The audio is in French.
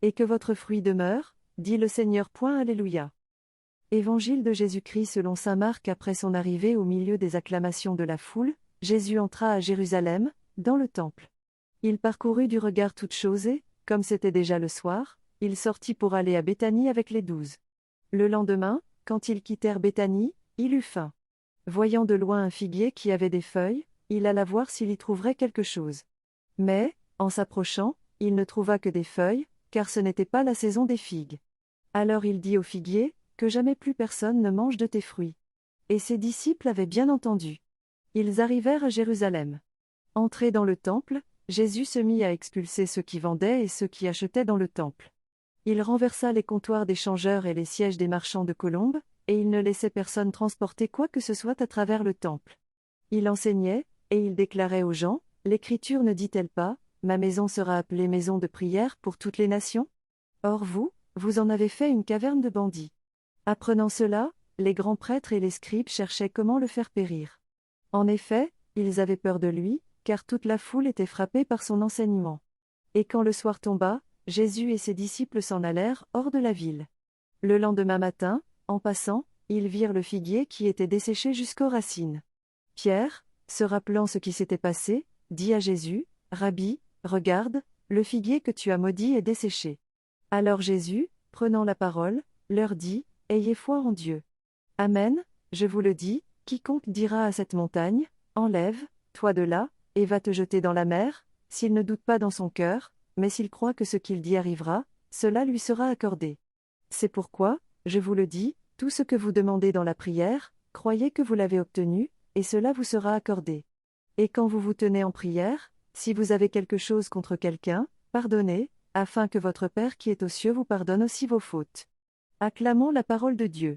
et que votre fruit demeure, dit le Seigneur. Alléluia. Évangile de Jésus-Christ selon saint Marc. Après son arrivée au milieu des acclamations de la foule, Jésus entra à Jérusalem, dans le temple. Il parcourut du regard toutes choses et, comme c'était déjà le soir, il sortit pour aller à Béthanie avec les 12. Le lendemain, quand ils quittèrent Béthanie, il eut faim. Voyant de loin un figuier qui avait des feuilles, il alla voir s'il y trouverait quelque chose. Mais, en s'approchant, il ne trouva que des feuilles, car ce n'était pas la saison des figues. Alors il dit au figuier, que jamais plus personne ne mange de tes fruits. Et ses disciples avaient bien entendu. Ils arrivèrent à Jérusalem. Entré dans le temple, Jésus se mit à expulser ceux qui vendaient et ceux qui achetaient dans le temple. Il renversa les comptoirs des changeurs et les sièges des marchands de colombes, et il ne laissait personne transporter quoi que ce soit à travers le temple. Il enseignait, et il déclarait aux gens, « L'Écriture ne dit-elle pas, ma maison sera appelée maison de prière pour toutes les nations ? Or vous, vous en avez fait une caverne de bandits. » Apprenant cela, les grands prêtres et les scribes cherchaient comment le faire périr. En effet, ils avaient peur de lui, car toute la foule était frappée par son enseignement. Et quand le soir tomba, Jésus et ses disciples s'en allèrent hors de la ville. Le lendemain matin, en passant, ils virent le figuier qui était desséché jusqu'aux racines. Pierre, se rappelant ce qui s'était passé, dit à Jésus, « Rabbi, regarde, le figuier que tu as maudit est desséché. » Alors Jésus, prenant la parole, leur dit, « Ayez foi en Dieu. Amen, je vous le dis, quiconque dira à cette montagne, « Enlève-toi de là, et va te jeter dans la mer », s'il ne doute pas dans son cœur, mais s'il croit que ce qu'il dit arrivera, cela lui sera accordé. C'est pourquoi, je vous le dis, tout ce que vous demandez dans la prière, croyez que vous l'avez obtenu, et cela vous sera accordé. Et quand vous vous tenez en prière, si vous avez quelque chose contre quelqu'un, pardonnez, afin que votre Père qui est aux cieux vous pardonne aussi vos fautes. Acclamons la parole de Dieu.